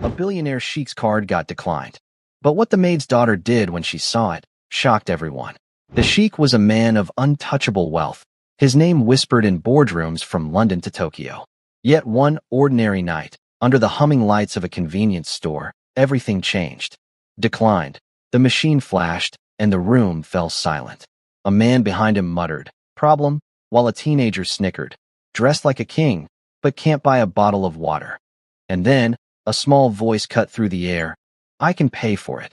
A Billionaire Sheikh's card got declined. But what the maid's daughter did when she saw it shocked everyone. The sheik was a man of untouchable wealth, his name whispered in boardrooms from London to Tokyo. Yet one ordinary night, under the humming lights of a convenience store, everything changed. Declined. The machine flashed, and the room fell silent. A man behind him muttered, "Problem," while a teenager snickered, "Dressed like a king, but can't buy a bottle of water." And then, a small voice cut through the air, "I can pay for it."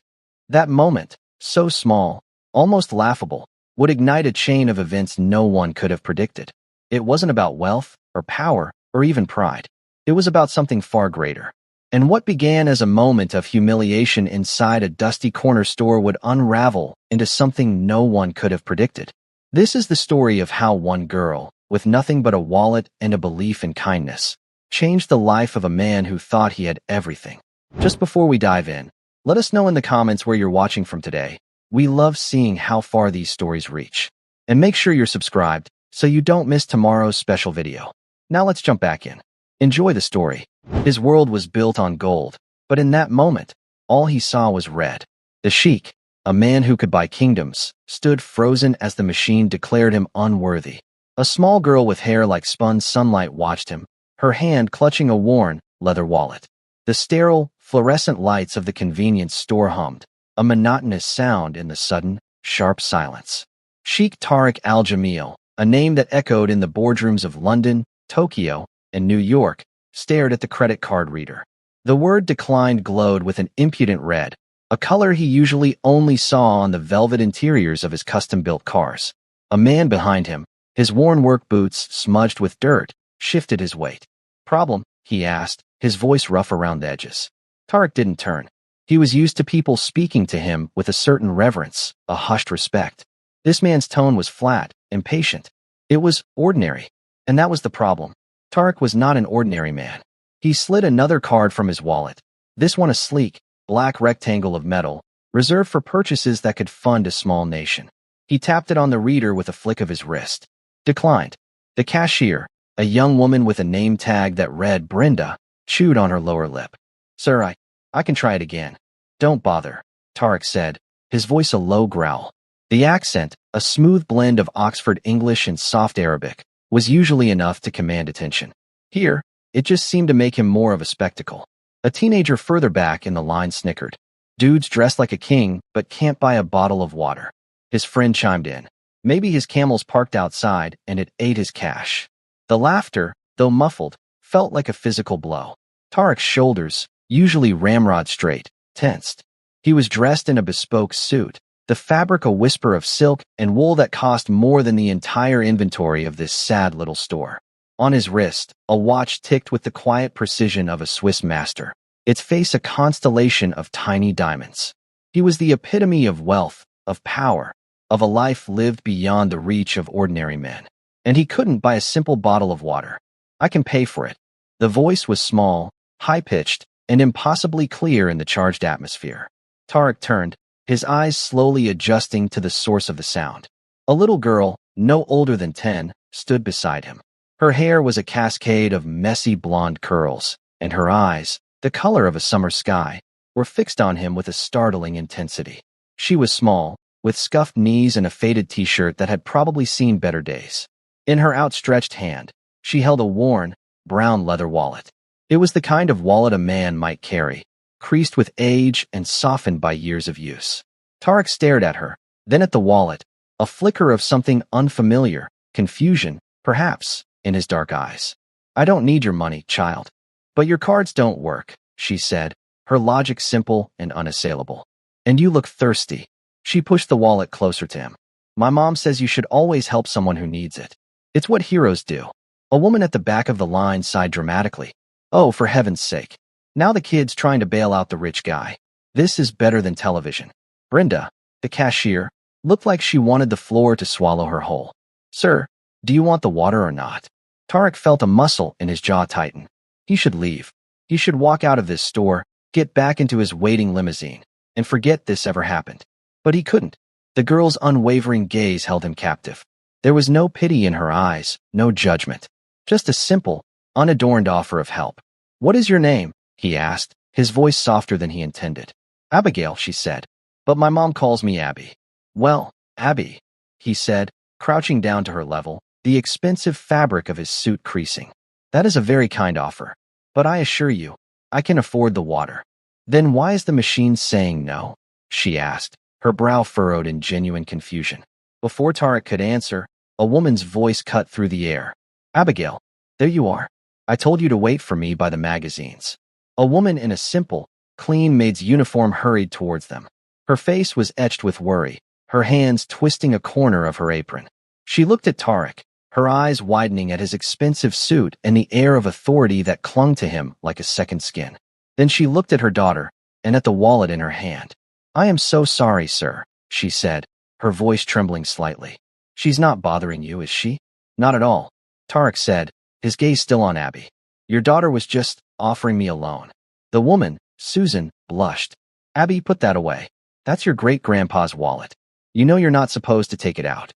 That moment, so small, almost laughable, would ignite a chain of events no one could have predicted. It wasn't about wealth, or power, or even pride. It was about something far greater. And what began as a moment of humiliation inside a dusty corner store would unravel into something no one could have predicted. This is the story of how one girl, with nothing but a wallet and a belief in kindness, changed the life of a man who thought he had everything. Just before we dive in, let us know in the comments where you're watching from today. We love seeing how far these stories reach. And make sure you're subscribed so you don't miss tomorrow's special video. Now let's jump back in. Enjoy the story. His world was built on gold, but in that moment, all he saw was red. The sheik, a man who could buy kingdoms, stood frozen as the machine declared him unworthy. A small girl with hair like spun sunlight watched him, her hand clutching a worn, leather wallet. The sterile, fluorescent lights of the convenience store hummed, a monotonous sound in the sudden, sharp silence. Sheikh Tariq al-Jamil, a name that echoed in the boardrooms of London, Tokyo, and New York, stared at the credit card reader. The word declined glowed with an impudent red, a color he usually only saw on the velvet interiors of his custom-built cars. A man behind him, his worn work boots smudged with dirt, shifted his weight. "Problem?" he asked, his voice rough around the edges. Tariq didn't turn. He was used to people speaking to him with a certain reverence, a hushed respect. This man's tone was flat, impatient. It was ordinary. And that was the problem. Tariq was not an ordinary man. He slid another card from his wallet, this one a sleek, black rectangle of metal, reserved for purchases that could fund a small nation. He tapped it on the reader with a flick of his wrist. Declined. The cashier, a young woman with a name tag that read Brenda, chewed on her lower lip. "Sir, I can try it again." "Don't bother," Tariq said, his voice a low growl. The accent, a smooth blend of Oxford English and soft Arabic, was usually enough to command attention. Here, it just seemed to make him more of a spectacle. A teenager further back in the line snickered. "Dude's dressed like a king, but can't buy a bottle of water." His friend chimed in. Maybe his camel's parked outside and it ate his cash. The laughter, though muffled, felt like a physical blow. Tariq's shoulders, usually ramrod straight, tensed. He was dressed in a bespoke suit, the fabric a whisper of silk and wool that cost more than the entire inventory of this sad little store. On his wrist, a watch ticked with the quiet precision of a Swiss master, its face a constellation of tiny diamonds. He was the epitome of wealth, of power, of a life lived beyond the reach of ordinary men. And he couldn't buy a simple bottle of water. "I can pay for it." The voice was small, high-pitched, and impossibly clear in the charged atmosphere. Tariq turned, his eyes slowly adjusting to the source of the sound. A little girl, no older than 10, stood beside him. Her hair was a cascade of messy blonde curls, and her eyes, the color of a summer sky, were fixed on him with a startling intensity. She was small, with scuffed knees and a faded t-shirt that had probably seen better days. In her outstretched hand, she held a worn, brown leather wallet. It was the kind of wallet a man might carry, creased with age and softened by years of use. Tariq stared at her, then at the wallet, a flicker of something unfamiliar, confusion, perhaps, in his dark eyes. "I don't need your money, child. But your cards don't work," she said, her logic simple and unassailable. "And you look thirsty." She pushed the wallet closer to him. "My mom says you should always help someone who needs it. It's what heroes do." A woman at the back of the line sighed dramatically. "Oh, for heaven's sake. Now the kid's trying to bail out the rich guy. This is better than television." Brenda, the cashier, looked like she wanted the floor to swallow her whole. "Sir, do you want the water or not?" Tariq felt a muscle in his jaw tighten. He should leave. He should walk out of this store, get back into his waiting limousine, and forget this ever happened. But he couldn't. The girl's unwavering gaze held him captive. There was no pity in her eyes, no judgment. Just a simple, unadorned offer of help. "What is your name?" he asked, his voice softer than he intended. Abigail, she said. But my mom calls me Abby. Well, Abby, he said, crouching down to her level, the expensive fabric of his suit creasing. That is a very kind offer. But I assure you, I can afford the water. Then why is the machine saying no? She asked, her brow furrowed in genuine confusion. Before Tarek could answer, a woman's voice cut through the air. Abigail, there you are. I told you to wait for me by the magazines. A woman in a simple, clean maid's uniform hurried towards them. Her face was etched with worry, her hands twisting a corner of her apron. She looked at Tarek, her eyes widening at his expensive suit and the air of authority that clung to him like a second skin. Then she looked at her daughter and at the wallet in her hand. I am so sorry, sir, she said, her voice trembling slightly. She's not bothering you, is she? Not at all, Tarek said, his gaze still on Abby. Your daughter was just offering me a loan. The woman, Susan, blushed. Abby, put that away. That's your great-grandpa's wallet. You know you're not supposed to take it out.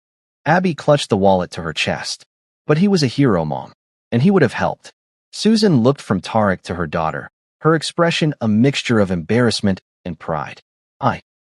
Abby clutched the wallet to her chest. But he was a hero, Mom, and he would have helped. Susan looked from Tarek to her daughter, her expression a mixture of embarrassment and pride.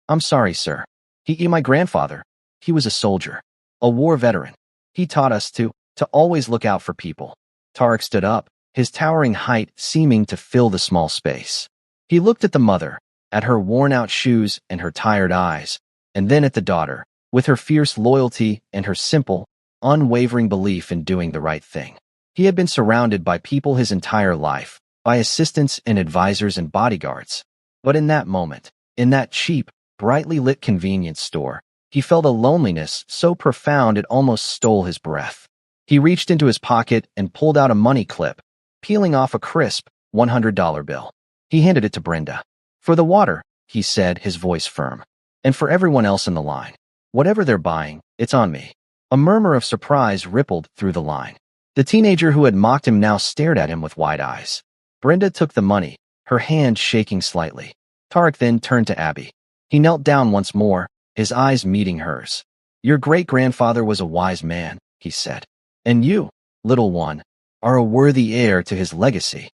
I'm sorry, sir. My grandfather, he was a soldier, a war veteran. He taught us to always look out for people. Tarek stood up, his towering height seeming to fill the small space. He looked at the mother, at her worn-out shoes and her tired eyes, and then at the daughter, with her fierce loyalty and her simple, unwavering belief in doing the right thing. He had been surrounded by people his entire life, by assistants and advisors and bodyguards. But in that moment, in that cheap, brightly lit convenience store, he felt a loneliness so profound it almost stole his breath. He reached into his pocket and pulled out a money clip, peeling off a crisp $100 bill. He handed it to Brenda. For the water, he said, his voice firm. And for everyone else in the line. Whatever they're buying, it's on me. A murmur of surprise rippled through the line. The teenager who had mocked him now stared at him with wide eyes. Brenda took the money, her hand shaking slightly. Tarek then turned to Abby. He knelt down once more, his eyes meeting hers. Your great-grandfather was a wise man, he said. And you, little one, are a worthy heir to his legacy.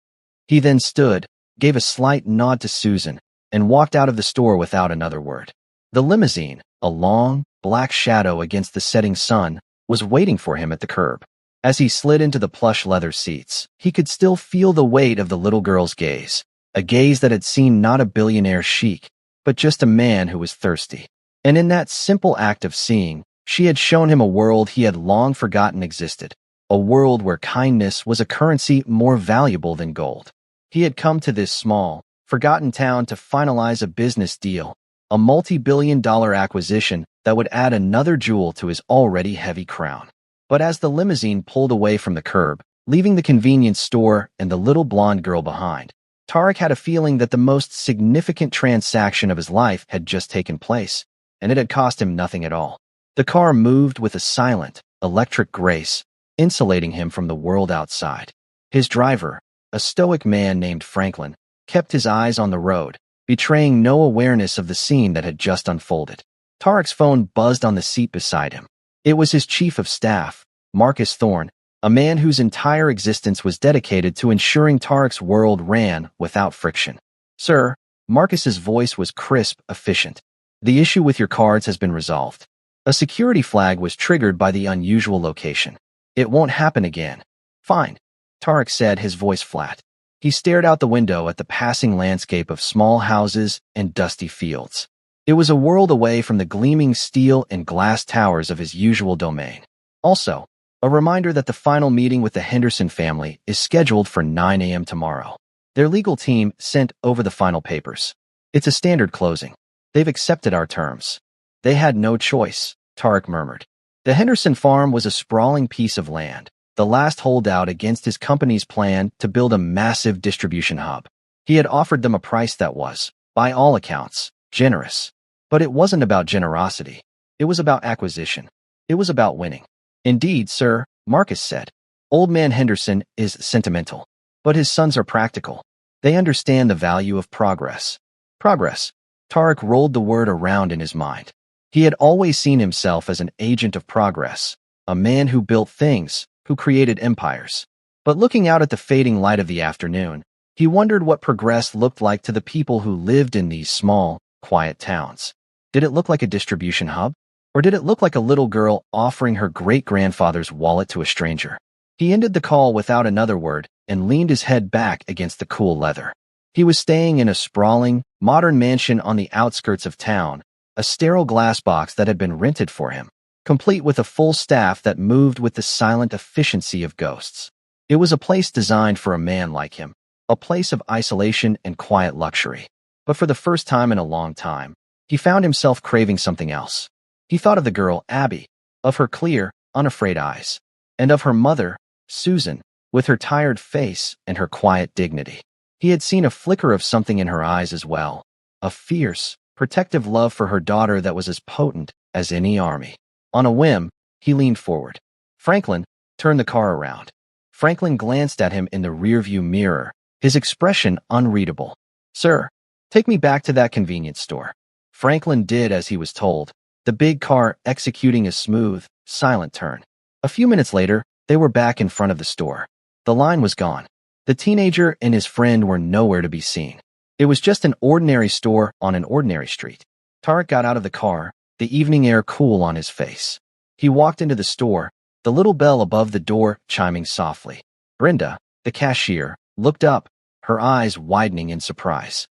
He then stood, gave a slight nod to Susan, and walked out of the store without another word. The limousine, a long, black shadow against the setting sun, was waiting for him at the curb. As he slid into the plush leather seats, he could still feel the weight of the little girl's gaze, a gaze that had seen not a billionaire sheikh, but just a man who was thirsty. And in that simple act of seeing, she had shown him a world he had long forgotten existed, a world where kindness was a currency more valuable than gold. He had come to this small, forgotten town to finalize a business deal, a multi-billion-dollar acquisition that would add another jewel to his already heavy crown. But as the limousine pulled away from the curb, leaving the convenience store and the little blonde girl behind, Tarek had a feeling that the most significant transaction of his life had just taken place, and it had cost him nothing at all. The car moved with a silent, electric grace, insulating him from the world outside. His driver, a stoic man named Franklin, kept his eyes on the road, betraying no awareness of the scene that had just unfolded. Tarek's phone buzzed on the seat beside him. It was his chief of staff, Marcus Thorne, a man whose entire existence was dedicated to ensuring Tarek's world ran without friction. Sir, Marcus's voice was crisp, efficient. The issue with your cards has been resolved. A security flag was triggered by the unusual location. It won't happen again. Fine, Tarek said, his voice flat. He stared out the window at the passing landscape of small houses and dusty fields. It was a world away from the gleaming steel and glass towers of his usual domain. Also, a reminder that the final meeting with the Henderson family is scheduled for 9 a.m. tomorrow. Their legal team sent over the final papers. It's a standard closing. They've accepted our terms. They had no choice, Tarek murmured. The Henderson farm was a sprawling piece of land, the last holdout against his company's plan to build a massive distribution hub. He had offered them a price that was, by all accounts, generous. But it wasn't about generosity. It was about acquisition. It was about winning. Indeed, sir, Marcus said. Old man Henderson is sentimental, but his sons are practical. They understand the value of progress. Progress. Tarek rolled the word around in his mind. He had always seen himself as an agent of progress, a man who built things, who created empires. But looking out at the fading light of the afternoon, He wondered what progress looked like to the people who lived in these small, quiet towns. Did it look like a distribution hub? Or did it look like a little girl offering her great-grandfather's wallet to a stranger? He ended the call without another word and leaned his head back against the cool leather. He was staying in a sprawling, modern mansion on the outskirts of town, a sterile glass box that had been rented for him, complete with a full staff that moved with the silent efficiency of ghosts. It was a place designed for a man like him, a place of isolation and quiet luxury. But for the first time in a long time, he found himself craving something else. He thought of the girl, Abby, of her clear, unafraid eyes, and of her mother, Susan, with her tired face and her quiet dignity. He had seen a flicker of something in her eyes as well, a fierce, protective love for her daughter that was as potent as any army. On a whim, he leaned forward. Franklin, turn the car around. Franklin glanced at him in the rearview mirror, his expression unreadable. Sir, take me back to that convenience store. Franklin did as he was told, the big car executing a smooth, silent turn. A few minutes later, they were back in front of the store. The line was gone. The teenager and his friend were nowhere to be seen. It was just an ordinary store on an ordinary street. Tarek got out of the car, the evening air cool on his face. He walked into the store, the little bell above the door chiming softly. Brenda, the cashier, looked up, her eyes widening in surprise.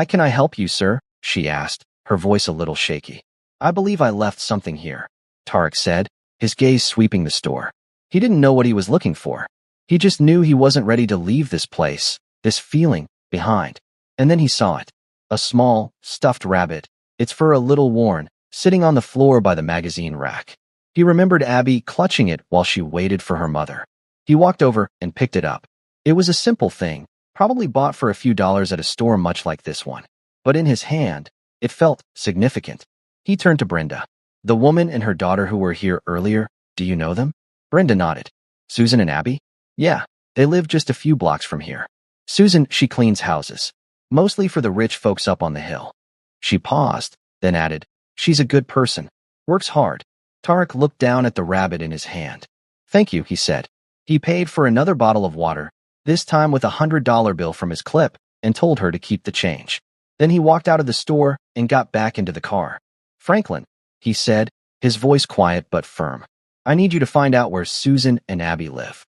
Can I help you, sir?" she asked, her voice a little shaky. "I believe I left something here," Tarek said, his gaze sweeping the store. He didn't know what he was looking for. He just knew he wasn't ready to leave this place, this feeling, behind. And then he saw it. A small, stuffed rabbit, its fur a little worn, sitting on the floor by the magazine rack. He remembered Abby clutching it while she waited for her mother. He walked over and picked it up. It was a simple thing, probably bought for a few dollars at a store much like this one. But in his hand, it felt significant. He turned to Brenda. "The woman and her daughter who were here earlier, do you know them?" Brenda nodded. "Susan and Abby?" "Yeah, they live just a few blocks from here. Susan, she cleans houses. Mostly for the rich folks up on the hill." She paused, then added, "She's a good person. Works hard." Tarek looked down at the rabbit in his hand. "Thank you," he said. He paid for another bottle of water, this time with $100 bill from his clip, and told her to keep the change. Then he walked out of the store and got back into the car. "Franklin," he said, his voice quiet but firm, "I need you to find out where Susan and Abby live."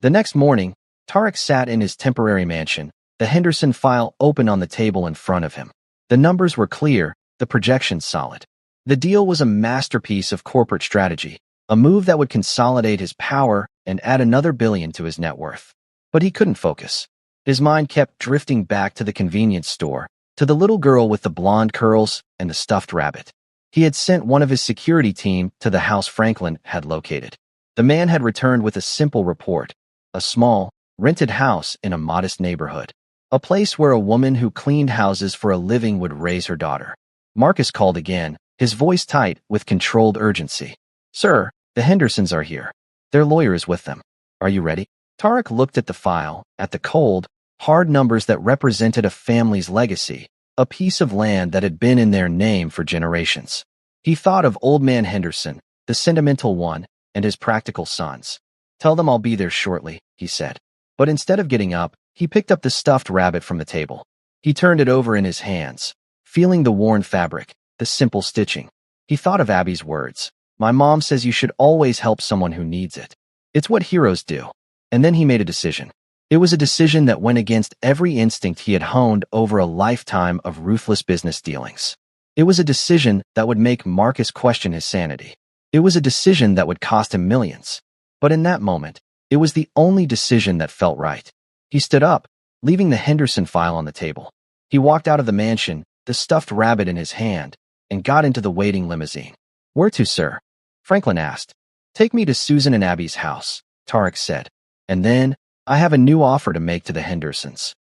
The next morning, Tarek sat in his temporary mansion, the Henderson file open on the table in front of him. The numbers were clear, the projections solid. The deal was a masterpiece of corporate strategy, a move that would consolidate his power and add another billion to his net worth. But he couldn't focus. His mind kept drifting back to the convenience store, to the little girl with the blonde curls and the stuffed rabbit. He had sent one of his security team to the house Franklin had located. The man had returned with a simple report, a small, rented house in a modest neighborhood, a place where a woman who cleaned houses for a living would raise her daughter. Marcus called again, his voice tight with controlled urgency. "Sir, the Hendersons are here. Their lawyer is with them. Are you ready?" Tarek looked at the file, at the cold, hard numbers that represented a family's legacy, a piece of land that had been in their name for generations. He thought of Old Man Henderson, the sentimental one, and his practical sons. "Tell them I'll be there shortly," he said. But instead of getting up, he picked up the stuffed rabbit from the table. He turned it over in his hands, feeling the worn fabric, the simple stitching. He thought of Abby's words. "My mom says you should always help someone who needs it. It's what heroes do." And then he made a decision. It was a decision that went against every instinct he had honed over a lifetime of ruthless business dealings. It was a decision that would make Marcus question his sanity. It was a decision that would cost him millions. But in that moment, it was the only decision that felt right. He stood up, leaving the Henderson file on the table. He walked out of the mansion, the stuffed rabbit in his hand, and got into the waiting limousine. "Where to, sir?" Franklin asked. "Take me to Susan and Abby's house," Tarek said. "And then, I have a new offer to make to the Hendersons."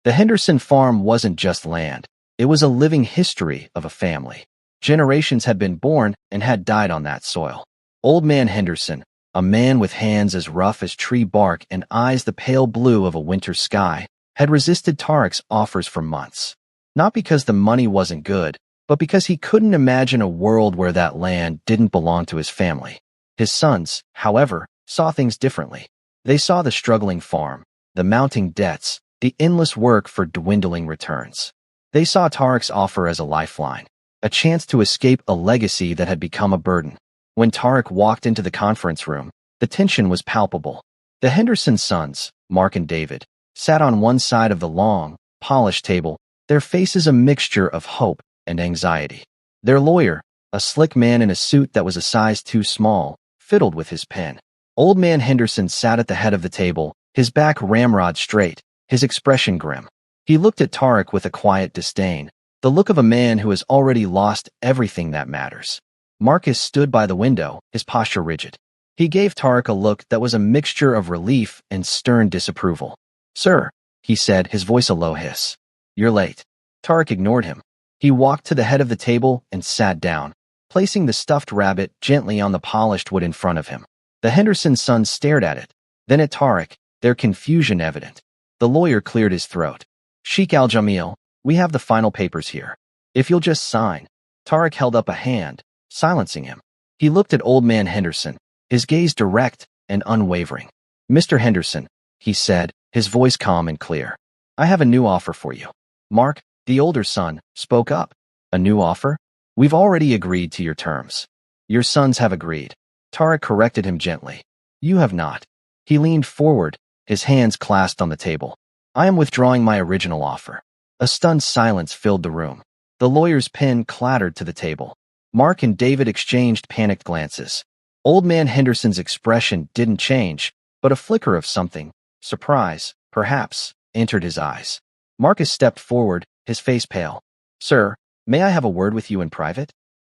The Henderson farm wasn't just land. It was a living history of a family. Generations had been born and had died on that soil. Old Man Henderson, a man with hands as rough as tree bark and eyes the pale blue of a winter sky, had resisted Tarek's offers for months. Not because the money wasn't good, but because he couldn't imagine a world where that land didn't belong to his family. His sons, however, saw things differently. They saw the struggling farm, the mounting debts, the endless work for dwindling returns. They saw Tarek's offer as a lifeline, a chance to escape a legacy that had become a burden. When Tarek walked into the conference room, the tension was palpable. The Henderson sons, Mark and David, sat on one side of the long, polished table, their faces a mixture of hope and anxiety. Their lawyer, a slick man in a suit that was a size too small, fiddled with his pen. Old man Henderson sat at the head of the table, his back ramrod straight, his expression grim. He looked at Tarek with a quiet disdain, the look of a man who has already lost everything that matters. Marcus stood by the window, his posture rigid. He gave Tarek a look that was a mixture of relief and stern disapproval. "Sir," he said, his voice a low hiss. "You're late." Tarek ignored him. He walked to the head of the table and sat down, placing the stuffed rabbit gently on the polished wood in front of him. The Henderson sons stared at it, then at Tarek, their confusion evident. The lawyer cleared his throat. "Sheikh Al-Jamil, we have the final papers here. If you'll just sign." Tarek held up a hand, silencing him. He looked at old man Henderson, his gaze direct and unwavering. "Mr. Henderson," he said, his voice calm and clear, "I have a new offer for you." Mark, the older son, spoke up. "A new offer? We've already agreed to your terms." "Your sons have agreed." Tarek corrected him gently. "You have not." He leaned forward, his hands clasped on the table. "I am withdrawing my original offer." A stunned silence filled the room. The lawyer's pen clattered to the table. Mark and David exchanged panicked glances. Old man Henderson's expression didn't change, but a flicker of something, surprise, perhaps, entered his eyes. Marcus stepped forward, his face pale. "Sir, may I have a word with you in private?"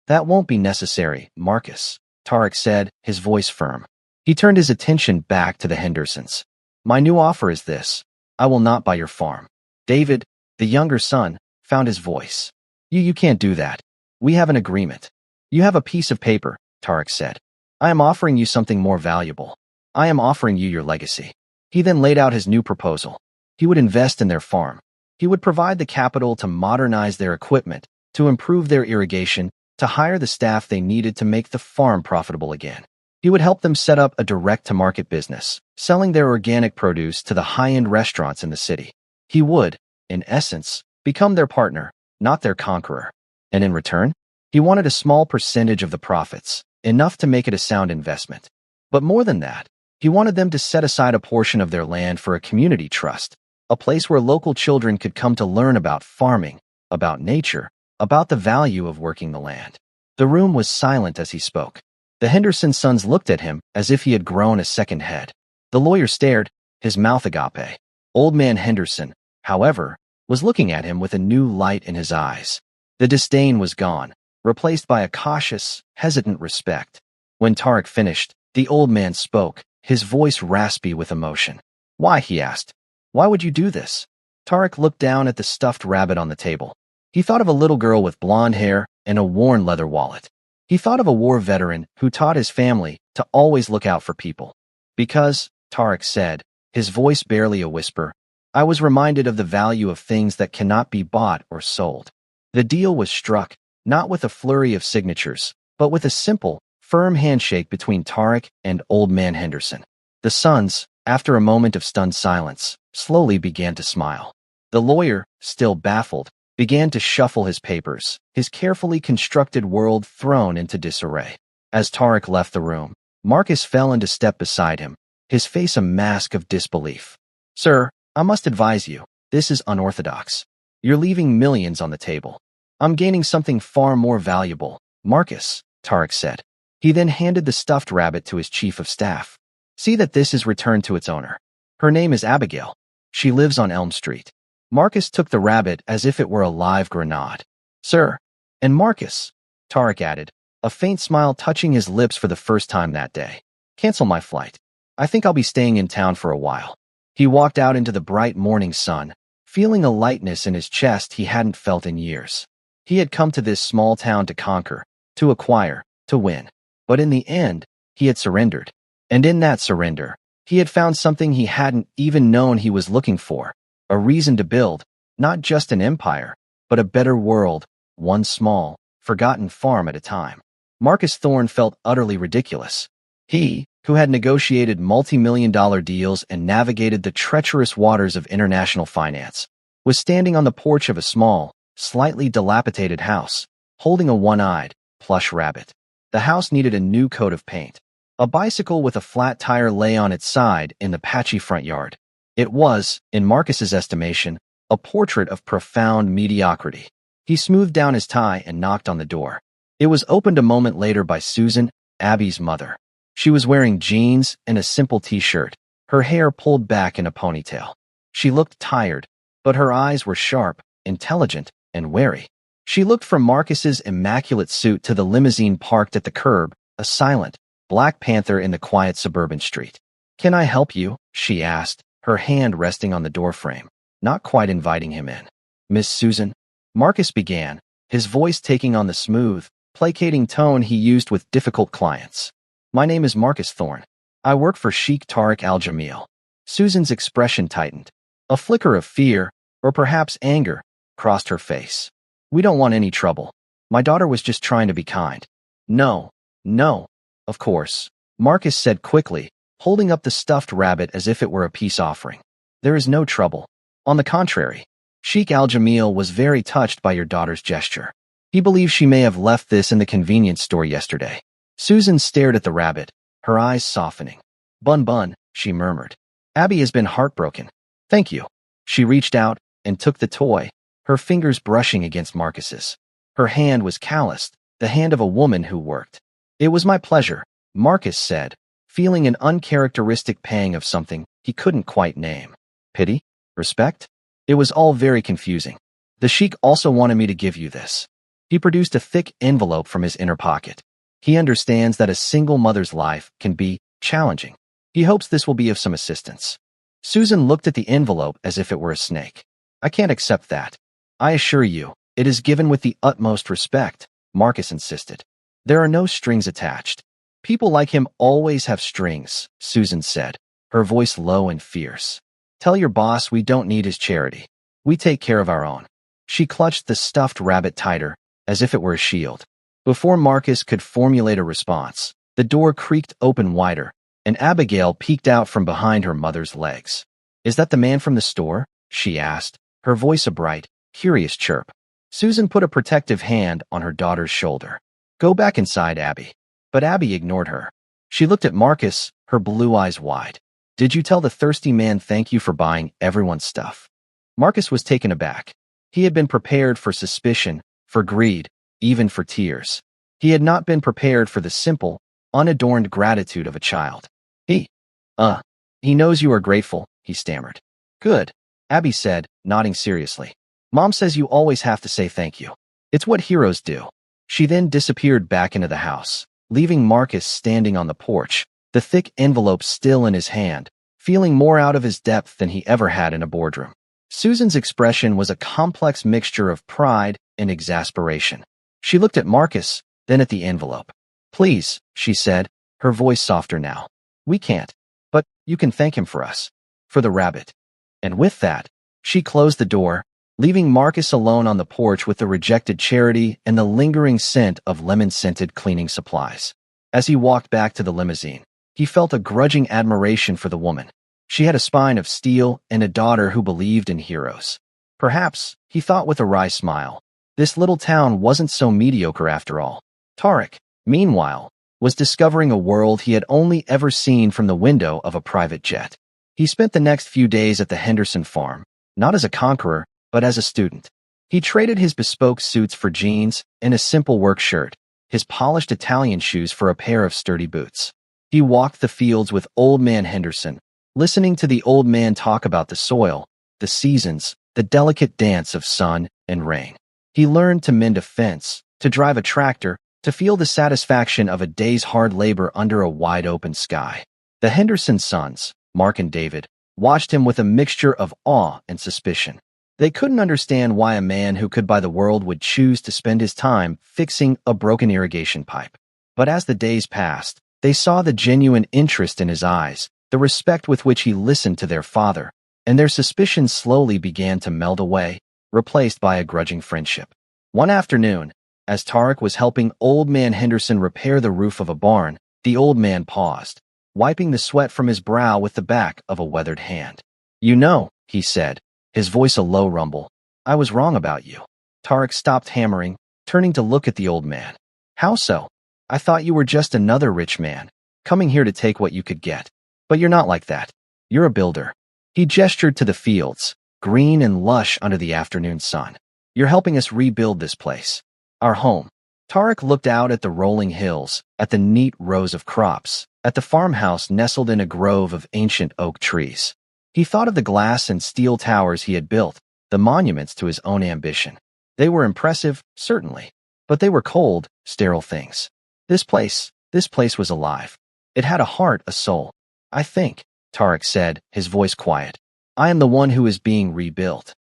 "That won't be necessary, Marcus," Tarek said, his voice firm. He turned his attention back to the Hendersons. "My new offer is this. I will not buy your farm." David, the younger son, found his voice. You can't do that. We have an agreement." "You have a piece of paper," Tarek said. "I am offering you something more valuable. I am offering you your legacy." He then laid out his new proposal. He would invest in their farm. He would provide the capital to modernize their equipment, to improve their irrigation, to hire the staff they needed to make the farm profitable again. He would help them set up a direct-to-market business, selling their organic produce to the high-end restaurants in the city. He would, in essence, become their partner, not their conqueror. And in return, he wanted a small percentage of the profits, enough to make it a sound investment. But more than that, he wanted them to set aside a portion of their land for a community trust, a place where local children could come to learn about farming, about nature, about the value of working the land. The room was silent as he spoke. The Henderson sons looked at him as if he had grown a second head. The lawyer stared, his mouth agape. Old man Henderson, however, was looking at him with a new light in his eyes. The disdain was gone, replaced by a cautious, hesitant respect. When Tarek finished, the old man spoke, his voice raspy with emotion. "Why?" he asked. "Why would you do this?" Tarek looked down at the stuffed rabbit on the table. He thought of a little girl with blonde hair and a worn leather wallet. He thought of a war veteran who taught his family to always look out for people. "Because," Tarek said, his voice barely a whisper, "I was reminded of the value of things that cannot be bought or sold." The deal was struck, not with a flurry of signatures, but with a simple, firm handshake between Tarek and old man Henderson. The sons, after a moment of stunned silence, slowly began to smile. The lawyer, still baffled, began to shuffle his papers, his carefully constructed world thrown into disarray. As Tarek left the room, Marcus fell into step beside him, his face a mask of disbelief. "Sir, I must advise you, this is unorthodox. You're leaving millions on the table." "I'm gaining something far more valuable, Marcus," Tarek said. He then handed the stuffed rabbit to his chief of staff. "See that this is returned to its owner. Her name is Abigail. She lives on Elm Street." Marcus took the rabbit as if it were a live grenade. "Sir, and Marcus," Tarek added, a faint smile touching his lips for the first time that day. "Cancel my flight. I think I'll be staying in town for a while." He walked out into the bright morning sun, feeling a lightness in his chest he hadn't felt in years. He had come to this small town to conquer, to acquire, to win. But in the end, he had surrendered. And in that surrender, he had found something he hadn't even known he was looking for, a reason to build, not just an empire, but a better world, one small, forgotten farm at a time. Marcus Thorne felt utterly ridiculous. He, who had negotiated multi-million-dollar deals and navigated the treacherous waters of international finance, was standing on the porch of a small, slightly dilapidated house, holding a one-eyed, plush rabbit. The house needed a new coat of paint. A bicycle with a flat tire lay on its side in the patchy front yard. It was, in Marcus's estimation, a portrait of profound mediocrity. He smoothed down his tie and knocked on the door. It was opened a moment later by Susan, Abby's mother. She was wearing jeans and a simple t-shirt, her hair pulled back in a ponytail. She looked tired, but her eyes were sharp, intelligent, and wary. She looked from Marcus's immaculate suit to the limousine parked at the curb, a silent, Black Panther in the quiet suburban street. "Can I help you?" she asked, her hand resting on the doorframe, not quite inviting him in. "Miss Susan?" Marcus began, his voice taking on the smooth, placating tone he used with difficult clients. "My name is Marcus Thorne. I work for Sheikh Tariq Al-Jamil." Susan's expression tightened. A flicker of fear, or perhaps anger, crossed her face. "We don't want any trouble. My daughter was just trying to be kind." No, of course," Marcus said quickly, holding up the stuffed rabbit as if it were a peace offering. "There is no trouble. On the contrary, Sheikh Al-Jamil was very touched by your daughter's gesture. He believes she may have left this in the convenience store yesterday." Susan stared at the rabbit, her eyes softening. Bun, she murmured. "Abby has been heartbroken. Thank you." She reached out and took the toy, her fingers brushing against Marcus's. Her hand was calloused, the hand of a woman who worked. "It was my pleasure," Marcus said, feeling an uncharacteristic pang of something he couldn't quite name. Pity? Respect? It was all very confusing. "The Sheikh also wanted me to give you this." He produced a thick envelope from his inner pocket. "He understands that a single mother's life can be challenging. He hopes this will be of some assistance." Susan looked at the envelope as if it were a snake. "I can't accept that. I assure you, it is given with the utmost respect," Marcus insisted. "There are no strings attached." "People like him always have strings," Susan said, her voice low and fierce. "Tell your boss we don't need his charity. We take care of our own." She clutched the stuffed rabbit tighter, as if it were a shield. Before Marcus could formulate a response, the door creaked open wider, and Abigail peeked out from behind her mother's legs. "Is that the man from the store?" she asked, her voice a bright, curious chirp. Susan put a protective hand on her daughter's shoulder. "Go back inside, Abby." But Abby ignored her. She looked at Marcus, her blue eyes wide. "Did you tell the thirsty man thank you for buying everyone's stuff?" Marcus was taken aback. He had been prepared for suspicion, for greed, even for tears. He had not been prepared for the simple, unadorned gratitude of a child. He knows you are grateful," he stammered. "Good," Abby said, nodding seriously. "Mom says you always have to say thank you. It's what heroes do." She then disappeared back into the house, leaving Marcus standing on the porch, the thick envelope still in his hand, feeling more out of his depth than he ever had in a boardroom. Susan's expression was a complex mixture of pride and exasperation. She looked at Marcus, then at the envelope. "Please," she said, her voice softer now. "We can't. But you can thank him for us. For the rabbit." And with that, she closed the door, leaving Marcus alone on the porch with the rejected charity and the lingering scent of lemon-scented cleaning supplies. As he walked back to the limousine, he felt a grudging admiration for the woman. She had a spine of steel and a daughter who believed in heroes. Perhaps, he thought with a wry smile, this little town wasn't so mediocre after all. Tariq, meanwhile, was discovering a world he had only ever seen from the window of a private jet. He spent the next few days at the Henderson farm, not as a conqueror, but as a student. He traded his bespoke suits for jeans and a simple work shirt, his polished Italian shoes for a pair of sturdy boots. He walked the fields with Old Man Henderson, listening to the old man talk about the soil, the seasons, the delicate dance of sun and rain. He learned to mend a fence, to drive a tractor, to feel the satisfaction of a day's hard labor under a wide-open sky. The Henderson sons, Mark and David, watched him with a mixture of awe and suspicion. They couldn't understand why a man who could buy the world would choose to spend his time fixing a broken irrigation pipe. But as the days passed, they saw the genuine interest in his eyes, the respect with which he listened to their father, and their suspicions slowly began to melt away, replaced by a grudging friendship. One afternoon, as Tariq was helping Old Man Henderson repair the roof of a barn, the old man paused. wiping the sweat from his brow with the back of a weathered hand. "You know," he said, his voice a low rumble, "I was wrong about you." Tarek stopped hammering, turning to look at the old man. "How so? I thought you were just another rich man, coming here to take what you could get. But you're not like that. You're a builder." He gestured to the fields, green and lush under the afternoon sun. "You're helping us rebuild this place. Our home." Tarek looked out at the rolling hills, at the neat rows of crops, at the farmhouse nestled in a grove of ancient oak trees. He thought of the glass and steel towers he had built, the monuments to his own ambition. They were impressive, certainly, but they were cold, sterile things. This place was alive. It had a heart, a soul. "I think," Tarek said, his voice quiet, "I am the one who is being rebuilt."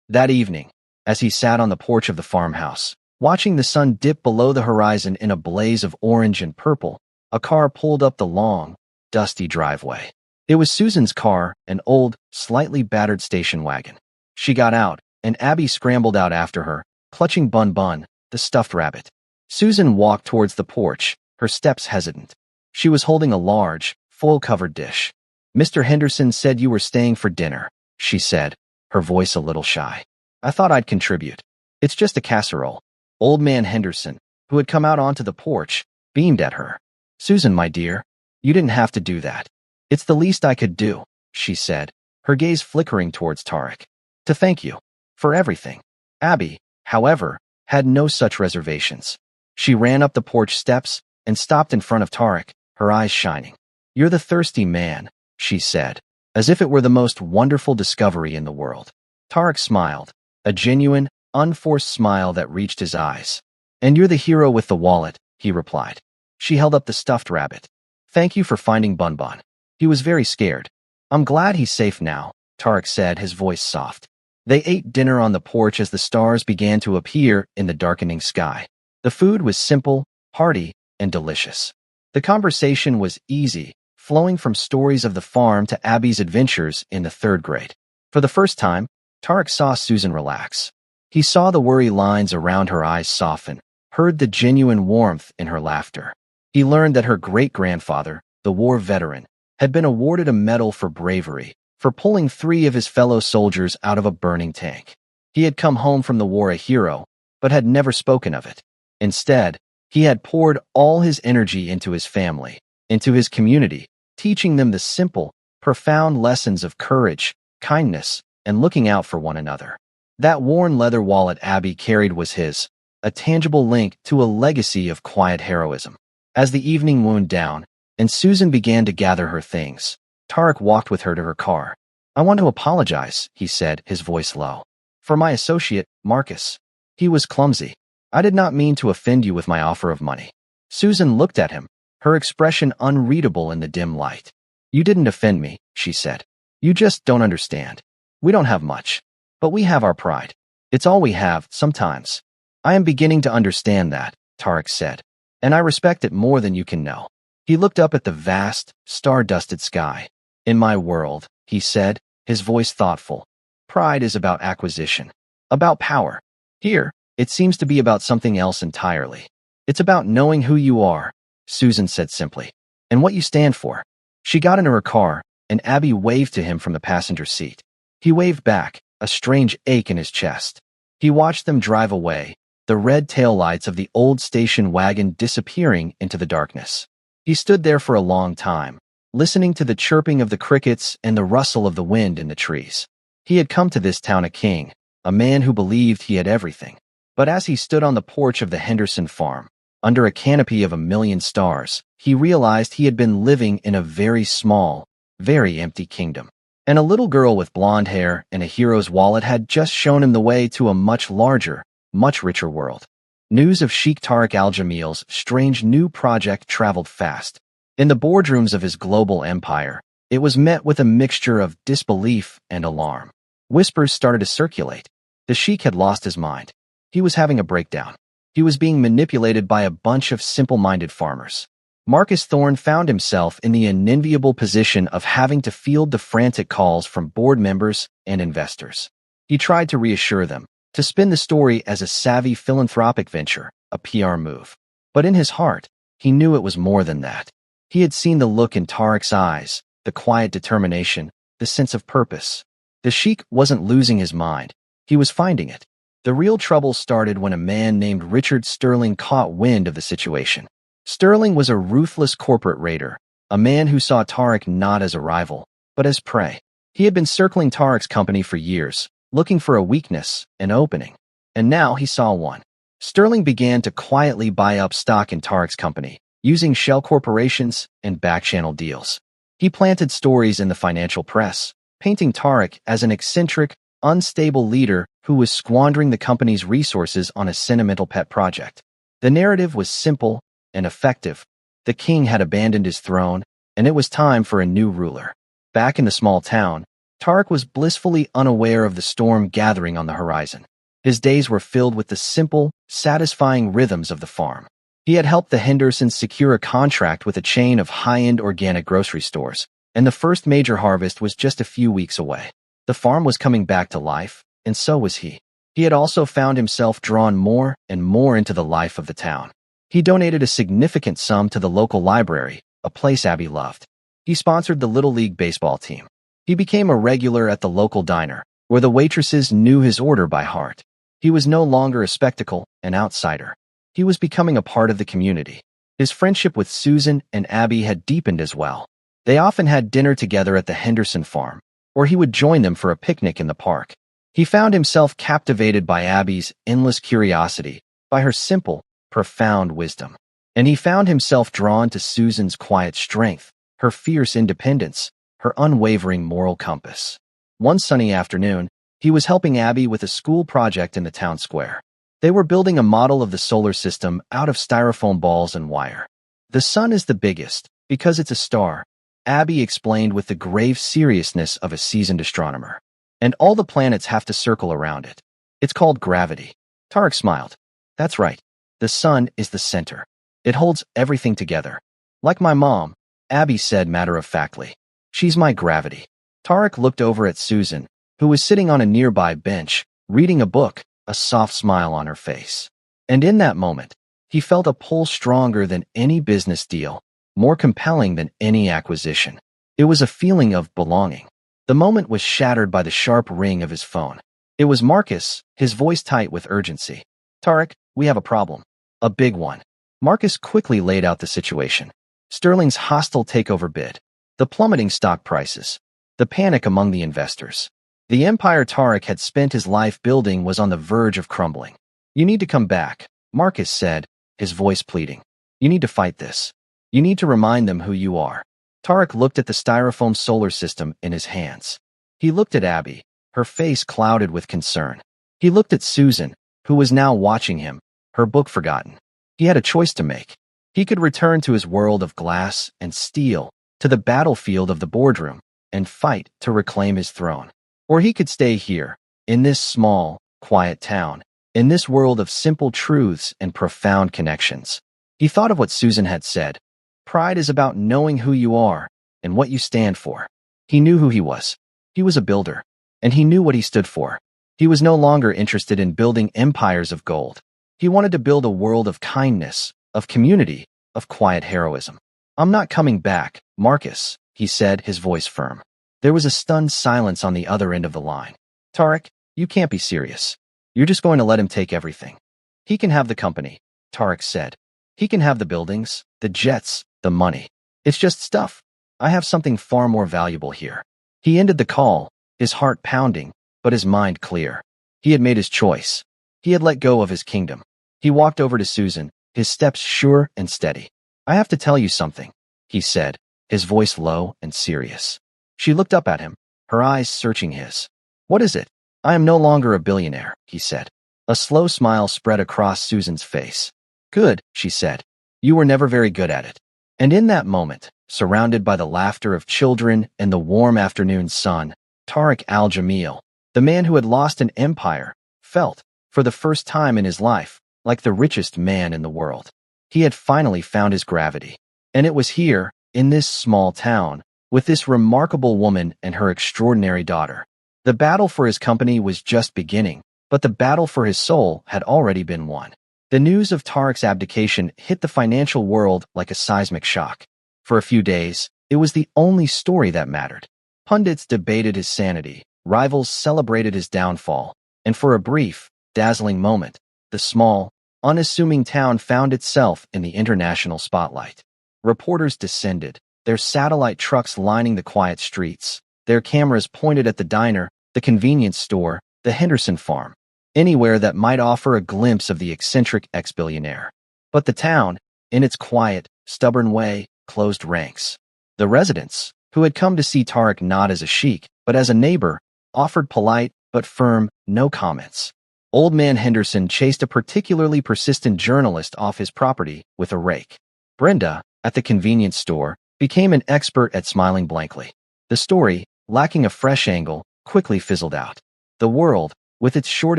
That evening, as he sat on the porch of the farmhouse, watching the sun dip below the horizon in a blaze of orange and purple, a car pulled up the long, dusty driveway. It was Susan's car, an old, slightly battered station wagon. She got out, and Abby scrambled out after her, clutching Bun Bun, the stuffed rabbit. Susan walked towards the porch, her steps hesitant. She was holding a large, foil-covered dish. "Mr. Henderson said you were staying for dinner," she said, her voice a little shy. "I thought I'd contribute. It's just a casserole." Old man Henderson, who had come out onto the porch, beamed at her. "Susan, my dear, you didn't have to do that. It's the least I could do," she said, her gaze flickering towards Tarek. "To thank you for everything." Abby, however, had no such reservations. She ran up the porch steps and stopped in front of Tarek, her eyes shining. "You're the thirsty man," she said, as if it were the most wonderful discovery in the world. Tarek smiled, a genuine, unforced smile that reached his eyes. "And you're the hero with the wallet," he replied. She held up the stuffed rabbit. "Thank you for finding Bun Bun. He was very scared." "I'm glad he's safe now," Tarek said, his voice soft. They ate dinner on the porch as the stars began to appear in the darkening sky. The food was simple, hearty, and delicious. The conversation was easy, flowing from stories of the farm to Abby's adventures in the 3rd grade. For the first time, Tarek saw Susan relax. He saw the worry lines around her eyes soften, heard the genuine warmth in her laughter. He learned that her great-grandfather, the war veteran, had been awarded a medal for bravery, for pulling 3 of his fellow soldiers out of a burning tank. He had come home from the war a hero, but had never spoken of it. Instead, he had poured all his energy into his family, into his community, teaching them the simple, profound lessons of courage, kindness, and looking out for one another. That worn leather wallet Abby carried was his, a tangible link to a legacy of quiet heroism. As the evening wound down, and Susan began to gather her things, Tarek walked with her to her car. "I want to apologize," he said, his voice low, "for my associate, Marcus. He was clumsy. I did not mean to offend you with my offer of money." Susan looked at him, her expression unreadable in the dim light. "You didn't offend me," she said. "You just don't understand. We don't have much, but we have our pride. It's all we have, sometimes." "I am beginning to understand that," Tarek said, "and I respect it more than you can know." He looked up at the vast, star-dusted sky. "In my world," he said, his voice thoughtful, "pride is about acquisition, about power. Here, it seems to be about something else entirely. It's about knowing who you are," Susan said simply, "and what you stand for." She got into her car, and Abby waved to him from the passenger seat. He waved back, a strange ache in his chest. He watched them drive away, the red taillights of the old station wagon disappearing into the darkness. He stood there for a long time, listening to the chirping of the crickets and the rustle of the wind in the trees. He had come to this town a king, a man who believed he had everything. But as he stood on the porch of the Henderson farm, under a canopy of 1,000,000 stars, he realized he had been living in a very small, very empty kingdom. And a little girl with blonde hair and a hero's wallet had just shown him the way to a much larger, much richer world. News of Sheikh Tariq al-Jamil's strange new project traveled fast. In the boardrooms of his global empire, it was met with a mixture of disbelief and alarm. Whispers started to circulate. The Sheikh had lost his mind. He was having a breakdown. He was being manipulated by a bunch of simple-minded farmers. Marcus Thorne found himself in the unenviable position of having to field the frantic calls from board members and investors. He tried to reassure them, to spin the story as a savvy philanthropic venture, a PR move. But in his heart, he knew it was more than that. He had seen the look in Tariq's eyes, the quiet determination, the sense of purpose. The Sheikh wasn't losing his mind. He was finding it. The real trouble started when a man named Richard Sterling caught wind of the situation. Sterling was a ruthless corporate raider, a man who saw Tariq not as a rival, but as prey. He had been circling Tariq's company for years, looking for a weakness, an opening. And now he saw one. Sterling began to quietly buy up stock in Tariq's company, using shell corporations and back-channel deals. He planted stories in the financial press, painting Tariq as an eccentric, unstable leader who was squandering the company's resources on a sentimental pet project. The narrative was simple and effective. The king had abandoned his throne, and it was time for a new ruler. Back in the small town, Tariq was blissfully unaware of the storm gathering on the horizon. His days were filled with the simple, satisfying rhythms of the farm. He had helped the Hendersons secure a contract with a chain of high-end organic grocery stores, and the first major harvest was just a few weeks away. The farm was coming back to life, and so was he. He had also found himself drawn more and more into the life of the town. He donated a significant sum to the local library, a place Abby loved. He sponsored the Little League baseball team. He became a regular at the local diner, where the waitresses knew his order by heart. He was no longer a spectacle, an outsider. He was becoming a part of the community. His friendship with Susan and Abby had deepened as well. They often had dinner together at the Henderson farm, or he would join them for a picnic in the park. He found himself captivated by Abby's endless curiosity, by her simple, profound wisdom. And he found himself drawn to Susan's quiet strength, her fierce independence, her unwavering moral compass. One sunny afternoon, he was helping Abby with a school project in the town square. They were building a model of the solar system out of styrofoam balls and wire. The sun is the biggest, because it's a star, Abby explained with the grave seriousness of a seasoned astronomer. And all the planets have to circle around it. It's called gravity. Tariq smiled. That's right. The sun is the center. It holds everything together. Like my mom, Abby said matter-of-factly. She's my gravity. Tariq looked over at Susan, who was sitting on a nearby bench, reading a book, a soft smile on her face. And in that moment, he felt a pull stronger than any business deal, more compelling than any acquisition. It was a feeling of belonging. The moment was shattered by the sharp ring of his phone. It was Marcus, his voice tight with urgency. Tariq, we have a problem. A big one. Marcus quickly laid out the situation. Sterling's hostile takeover bid. The plummeting stock prices. The panic among the investors. The empire Tariq had spent his life building was on the verge of crumbling. You need to come back, Marcus said, his voice pleading. You need to fight this. You need to remind them who you are. Tariq looked at the styrofoam solar system in his hands. He looked at Abby, her face clouded with concern. He looked at Susan, who was now watching him, her book forgotten. He had a choice to make. He could return to his world of glass and steel, to the battlefield of the boardroom, and fight to reclaim his throne. Or he could stay here, in this small, quiet town, in this world of simple truths and profound connections. He thought of what Susan had said. Pride is about knowing who you are and what you stand for. He knew who he was. He was a builder, and he knew what he stood for. He was no longer interested in building empires of gold. He wanted to build a world of kindness, of community, of quiet heroism. I'm not coming back, Marcus, he said, his voice firm. There was a stunned silence on the other end of the line. Tariq, you can't be serious. You're just going to let him take everything. He can have the company, Tariq said. He can have the buildings, the jets, the money. It's just stuff. I have something far more valuable here. He ended the call, his heart pounding, but his mind clear. He had made his choice. He had let go of his kingdom. He walked over to Susan, his steps sure and steady. I have to tell you something, he said, his voice low and serious. She looked up at him, her eyes searching his. What is it? I am no longer a billionaire, he said. A slow smile spread across Susan's face. Good, she said. You were never very good at it. And in that moment, surrounded by the laughter of children and the warm afternoon sun, Tariq al-Jamil, the man who had lost an empire, felt, for the first time in his life, like the richest man in the world. He had finally found his gravity. And it was here, in this small town, with this remarkable woman and her extraordinary daughter. The battle for his company was just beginning, but the battle for his soul had already been won. The news of Tariq's abdication hit the financial world like a seismic shock. For a few days, it was the only story that mattered. Pundits debated his sanity, rivals celebrated his downfall, and for a brief, dazzling moment, the small, unassuming town found itself in the international spotlight. Reporters descended, their satellite trucks lining the quiet streets, their cameras pointed at the diner, the convenience store, the Henderson farm, anywhere that might offer a glimpse of the eccentric ex-billionaire. But the town, in its quiet, stubborn way, closed ranks. The residents, who had come to see Tariq not as a sheik, but as a neighbor, offered polite but firm no comments. Old Man Henderson chased a particularly persistent journalist off his property with a rake. Brenda, at the convenience store, became an expert at smiling blankly. The story, lacking a fresh angle, quickly fizzled out. The world, with its short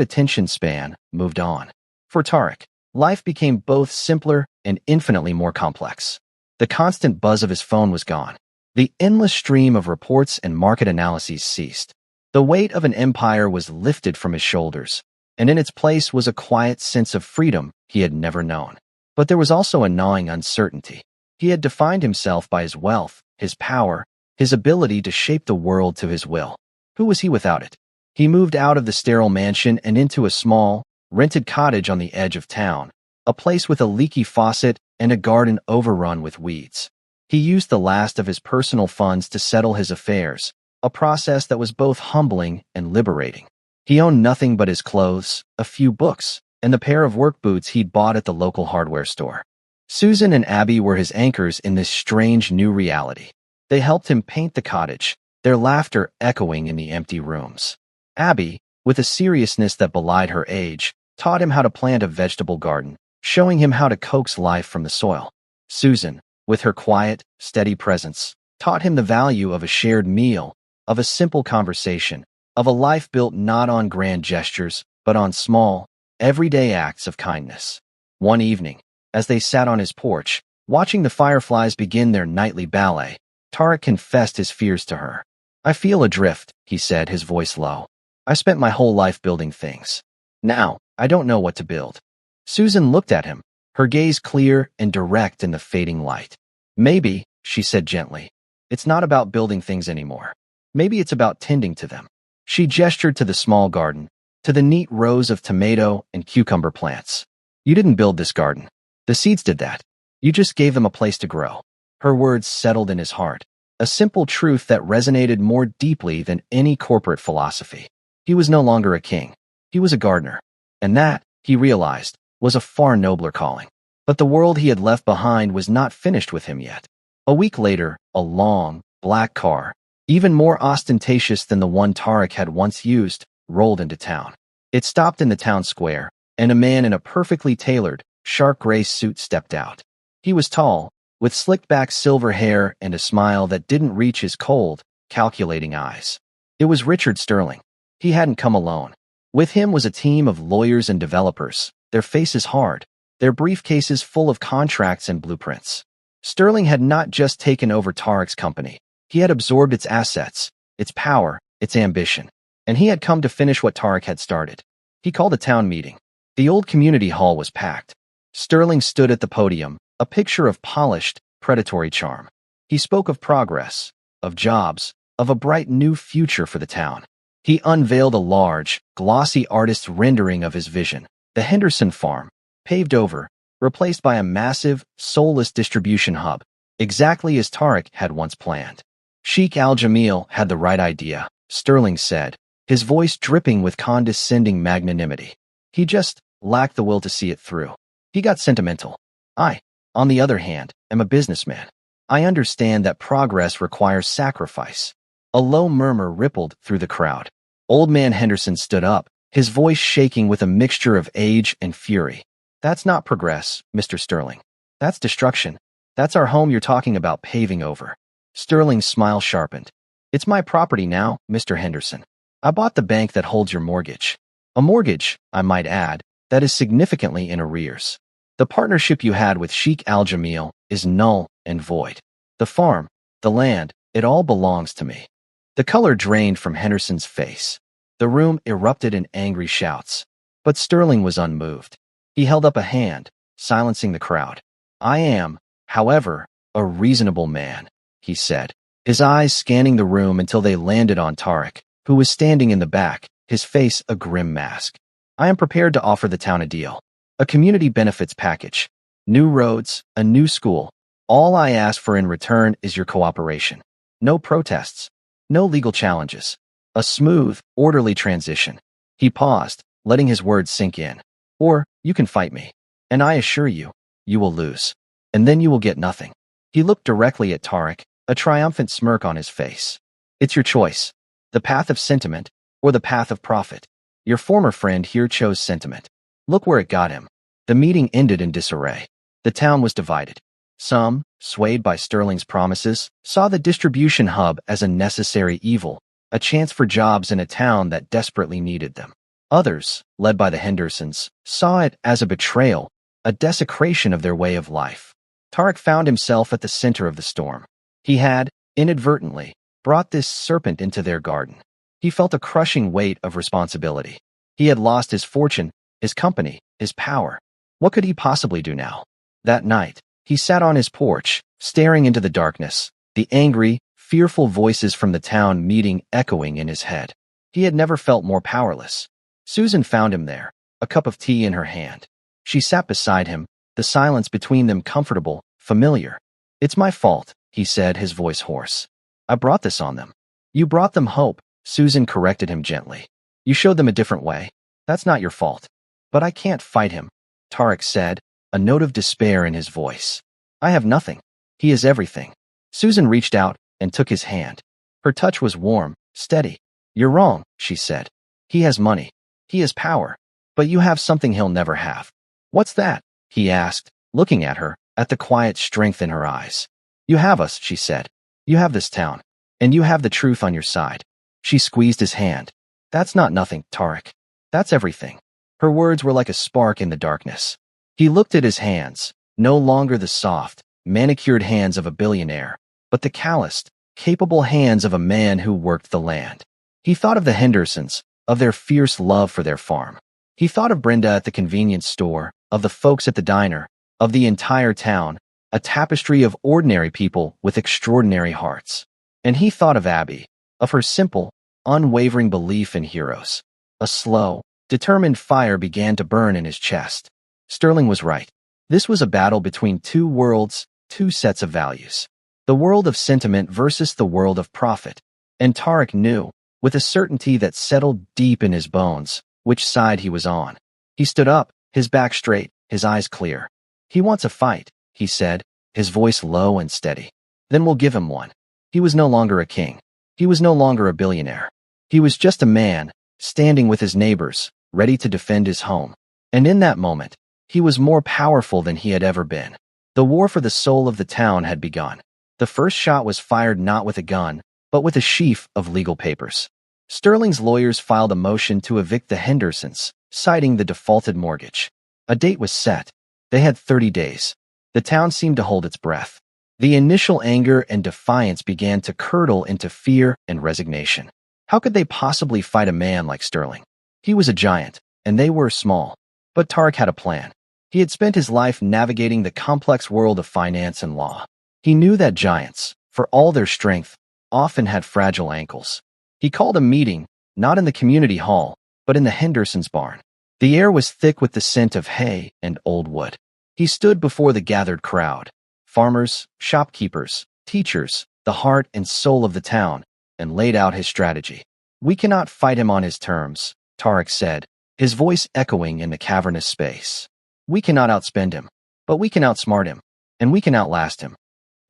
attention span, moved on. For Tariq, life became both simpler and infinitely more complex. The constant buzz of his phone was gone. The endless stream of reports and market analyses ceased. The weight of an empire was lifted from his shoulders, and in its place was a quiet sense of freedom he had never known. But there was also a gnawing uncertainty. He had defined himself by his wealth, his power, his ability to shape the world to his will. Who was he without it? He moved out of the sterile mansion and into a small, rented cottage on the edge of town, a place with a leaky faucet and a garden overrun with weeds. He used the last of his personal funds to settle his affairs, a process that was both humbling and liberating. He owned nothing but his clothes, a few books, and the pair of work boots he'd bought at the local hardware store. Susan and Abby were his anchors in this strange new reality. They helped him paint the cottage, their laughter echoing in the empty rooms. Abby, with a seriousness that belied her age, taught him how to plant a vegetable garden, showing him how to coax life from the soil. Susan, with her quiet, steady presence, taught him the value of a shared meal, of a simple conversation, of a life built not on grand gestures, but on small, everyday acts of kindness. One evening, as they sat on his porch, watching the fireflies begin their nightly ballet, Tariq confessed his fears to her. "I feel adrift," he said, his voice low. "I spent my whole life building things. Now, I don't know what to build." Susan looked at him, her gaze clear and direct in the fading light. "Maybe," she said gently, "it's not about building things anymore. Maybe it's about tending to them." She gestured to the small garden, to the neat rows of tomato and cucumber plants. "You didn't build this garden. The seeds did that. You just gave them a place to grow." Her words settled in his heart, a simple truth that resonated more deeply than any corporate philosophy. He was no longer a king. He was a gardener. And that, he realized, was a far nobler calling. But the world he had left behind was not finished with him yet. A week later, a long, black car, even more ostentatious than the one Tariq had once used, rolled into town. It stopped in the town square, and a man in a perfectly tailored, shark gray suit stepped out. He was tall, with slicked-back silver hair and a smile that didn't reach his cold, calculating eyes. It was Richard Sterling. He hadn't come alone. With him was a team of lawyers and developers, their faces hard, their briefcases full of contracts and blueprints. Sterling had not just taken over Tariq's company. He had absorbed its assets, its power, its ambition, and he had come to finish what Tariq had started. He called a town meeting. The old community hall was packed. Sterling stood at the podium, a picture of polished, predatory charm. He spoke of progress, of jobs, of a bright new future for the town. He unveiled a large, glossy artist's rendering of his vision, the Henderson farm, paved over, replaced by a massive, soulless distribution hub, exactly as Tariq had once planned. Sheikh Al-Jamil had the right idea, Sterling said, his voice dripping with condescending magnanimity. He just lacked the will to see it through. He got sentimental. I, on the other hand, am a businessman. I understand that progress requires sacrifice. A low murmur rippled through the crowd. Old Man Henderson stood up, his voice shaking with a mixture of age and fury. "That's not progress, Mr. Sterling. That's destruction. That's our home you're talking about paving over." Sterling's smile sharpened. "It's my property now, Mr. Henderson. I bought the bank that holds your mortgage. A mortgage, I might add, that is significantly in arrears. The partnership you had with Sheikh Al-Jamil is null and void. The farm, the land, it all belongs to me." The color drained from Henderson's face. The room erupted in angry shouts. But Sterling was unmoved. He held up a hand, silencing the crowd. "I am, however, a reasonable man, he said, his eyes scanning the room until they landed on Tarek, who was standing in the back, his face a grim mask. I am prepared to offer the town a deal. A community benefits package. New roads, a new school. All I ask for in return is your cooperation. No protests. No legal challenges. A smooth, orderly transition. He paused, letting his words sink in. Or, you can fight me. And I assure you, you will lose. And then you will get nothing. He looked directly at Tarek, a triumphant smirk on his face. It's your choice. The path of sentiment, or the path of profit. Your former friend here chose sentiment. Look where it got him. The meeting ended in disarray. The town was divided. Some, swayed by Sterling's promises, saw the distribution hub as a necessary evil, a chance for jobs in a town that desperately needed them. Others, led by the Hendersons, saw it as a betrayal, a desecration of their way of life. Tarek found himself at the center of the storm. He had, inadvertently, brought this serpent into their garden. He felt a crushing weight of responsibility. He had lost his fortune, his company, his power. What could he possibly do now? That night, he sat on his porch, staring into the darkness, the angry, fearful voices from the town meeting echoing in his head. He had never felt more powerless. Susan found him there, a cup of tea in her hand. She sat beside him, the silence between them comfortable, familiar. It's my fault, he said, his voice hoarse. I brought this on them. You brought them hope, Susan corrected him gently. You showed them a different way. That's not your fault. But I can't fight him, Tarek said, a note of despair in his voice. I have nothing. He is everything. Susan reached out and took his hand. Her touch was warm, steady. You're wrong, she said. He has money. He has power. But you have something he'll never have. What's that? He asked, looking at her, at the quiet strength in her eyes. You have us, she said. You have this town. And you have the truth on your side. She squeezed his hand. That's not nothing, Tarek. That's everything. Her words were like a spark in the darkness. He looked at his hands, no longer the soft, manicured hands of a billionaire, but the calloused, capable hands of a man who worked the land. He thought of the Hendersons, of their fierce love for their farm. He thought of Brenda at the convenience store, of the folks at the diner, of the entire town, a tapestry of ordinary people with extraordinary hearts. And he thought of Abby, of her simple, unwavering belief in heroes. A slow, determined fire began to burn in his chest. Sterling was right. This was a battle between two worlds, two sets of values. The world of sentiment versus the world of profit. And Tarek knew, with a certainty that settled deep in his bones, which side he was on. He stood up, his back straight, his eyes clear. He wants a fight, he said, his voice low and steady. Then we'll give him one. He was no longer a king. He was no longer a billionaire. He was just a man, standing with his neighbors, ready to defend his home. And in that moment, he was more powerful than he had ever been. The war for the soul of the town had begun. The first shot was fired not with a gun, but with a sheaf of legal papers. Sterling's lawyers filed a motion to evict the Hendersons, citing the defaulted mortgage. A date was set. They had 30 days. The town seemed to hold its breath. The initial anger and defiance began to curdle into fear and resignation. How could they possibly fight a man like Sterling? He was a giant, and they were small. But Tarek had a plan. He had spent his life navigating the complex world of finance and law. He knew that giants, for all their strength, often had fragile ankles. He called a meeting, not in the community hall, but in the Hendersons' barn. The air was thick with the scent of hay and old wood. He stood before the gathered crowd, farmers, shopkeepers, teachers, the heart and soul of the town, and laid out his strategy. We cannot fight him on his terms, Tarek said, his voice echoing in the cavernous space. We cannot outspend him, but we can outsmart him, and we can outlast him.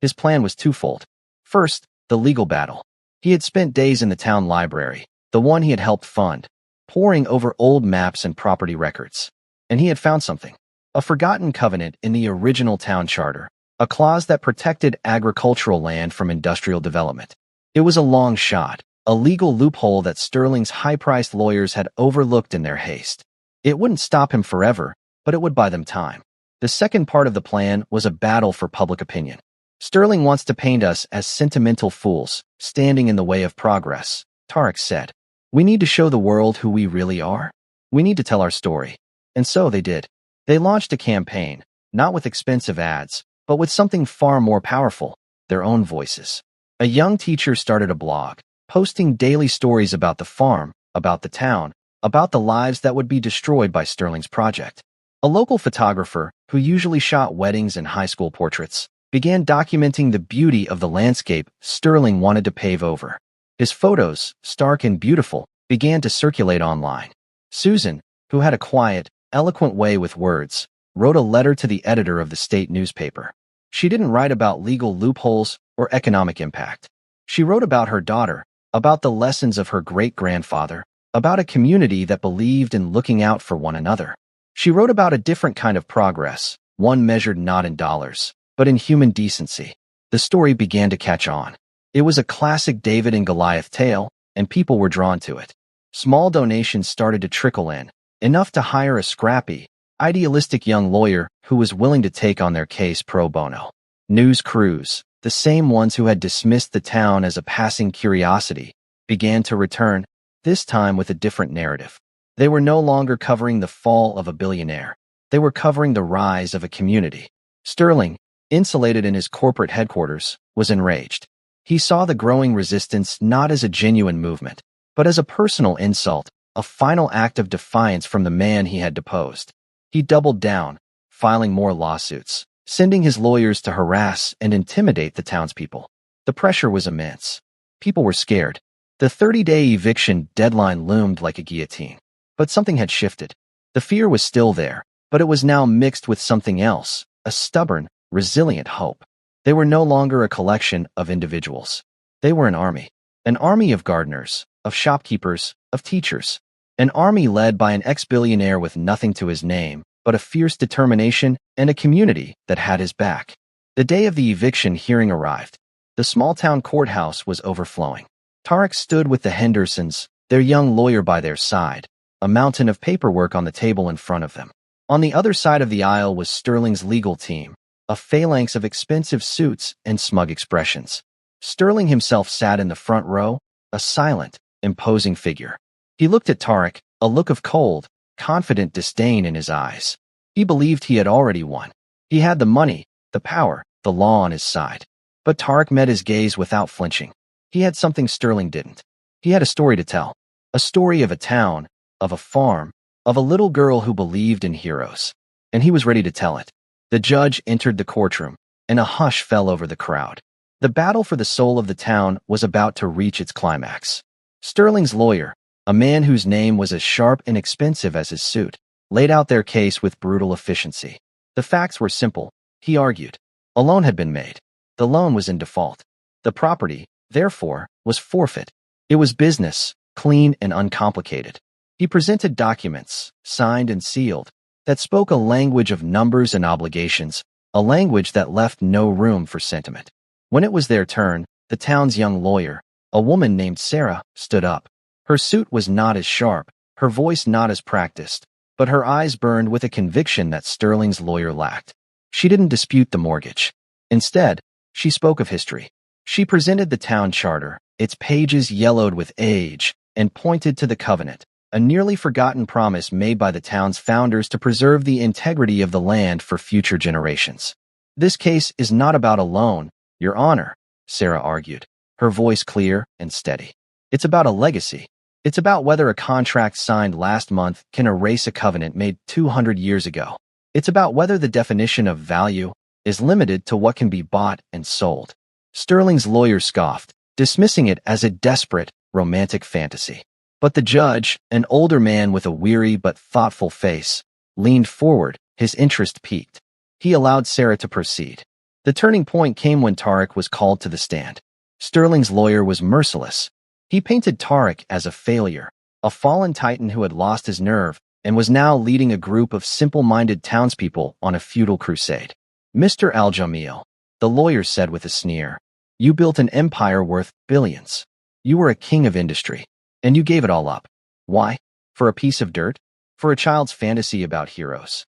His plan was twofold. First, the legal battle. He had spent days in the town library, the one he had helped fund, poring over old maps and property records. And he had found something. A forgotten covenant in the original town charter, a clause that protected agricultural land from industrial development. It was a long shot, a legal loophole that Sterling's high-priced lawyers had overlooked in their haste. It wouldn't stop him forever, but it would buy them time. The second part of the plan was a battle for public opinion. Sterling wants to paint us as sentimental fools, standing in the way of progress, Tarek said. We need to show the world who we really are. We need to tell our story. And so they did. They launched a campaign, not with expensive ads, but with something far more powerful, their own voices. A young teacher started a blog, posting daily stories about the farm, about the town, about the lives that would be destroyed by Sterling's project. A local photographer, who usually shot weddings and high school portraits, began documenting the beauty of the landscape Sterling wanted to pave over. His photos, stark and beautiful, began to circulate online. Susan, who had a quiet, eloquent way with words, wrote a letter to the editor of the state newspaper. She didn't write about legal loopholes or economic impact. She wrote about her daughter, about the lessons of her great-grandfather, about a community that believed in looking out for one another. She wrote about a different kind of progress, one measured not in dollars, but in human decency. The story began to catch on. It was a classic David and Goliath tale, and people were drawn to it. Small donations started to trickle in, enough to hire a scrappy, idealistic young lawyer who was willing to take on their case pro bono. News crews, the same ones who had dismissed the town as a passing curiosity, began to return, this time with a different narrative. They were no longer covering the fall of a billionaire. They were covering the rise of a community. Sterling, insulated in his corporate headquarters, was enraged. He saw the growing resistance not as a genuine movement, but as a personal insult, a final act of defiance from the man he had deposed. He doubled down, filing more lawsuits, sending his lawyers to harass and intimidate the townspeople. The pressure was immense. People were scared. The 30-day eviction deadline loomed like a guillotine. But something had shifted. The fear was still there, but it was now mixed with something else, a stubborn, resilient hope. They were no longer a collection of individuals. They were an army of gardeners, of shopkeepers, of teachers, an army led by an ex-billionaire with nothing to his name, but a fierce determination and a community that had his back. The day of the eviction hearing arrived. The small-town courthouse was overflowing. Tarek stood with the Hendersons, their young lawyer by their side, a mountain of paperwork on the table in front of them. On the other side of the aisle was Sterling's legal team, a phalanx of expensive suits and smug expressions. Sterling himself sat in the front row, a silent, imposing figure. He looked at Tarek, a look of cold, confident disdain in his eyes. He believed he had already won. He had the money, the power, the law on his side. But Tarek met his gaze without flinching. He had something Sterling didn't. He had a story to tell. A story of a town, of a farm, of a little girl who believed in heroes. And he was ready to tell it. The judge entered the courtroom, and a hush fell over the crowd. The battle for the soul of the town was about to reach its climax. Sterling's lawyer, a man whose name was as sharp and expensive as his suit, laid out their case with brutal efficiency. The facts were simple, he argued. A loan had been made. The loan was in default. The property, therefore, was forfeit. It was business, clean and uncomplicated. He presented documents, signed and sealed, that spoke a language of numbers and obligations, a language that left no room for sentiment. When it was their turn, the town's young lawyer, a woman named Sarah, stood up. Her suit was not as sharp, her voice not as practiced, but her eyes burned with a conviction that Sterling's lawyer lacked. She didn't dispute the mortgage. Instead, she spoke of history. She presented the town charter, its pages yellowed with age, and pointed to the covenant, a nearly forgotten promise made by the town's founders to preserve the integrity of the land for future generations. This case is not about a loan, Your Honor, Sarah argued, her voice clear and steady. It's about a legacy. It's about whether a contract signed last month can erase a covenant made 200 years ago. It's about whether the definition of value is limited to what can be bought and sold. Sterling's lawyer scoffed, dismissing it as a desperate, romantic fantasy. But the judge, an older man with a weary but thoughtful face, leaned forward, his interest piqued. He allowed Sarah to proceed. The turning point came when Tarek was called to the stand. Sterling's lawyer was merciless. He painted Tarek as a failure, a fallen titan who had lost his nerve and was now leading a group of simple-minded townspeople on a futile crusade. Mr. Al-Jamil, the lawyer said with a sneer, you built an empire worth billions. You were a king of industry. And you gave it all up. Why? For a piece of dirt? For a child's fantasy about heroes?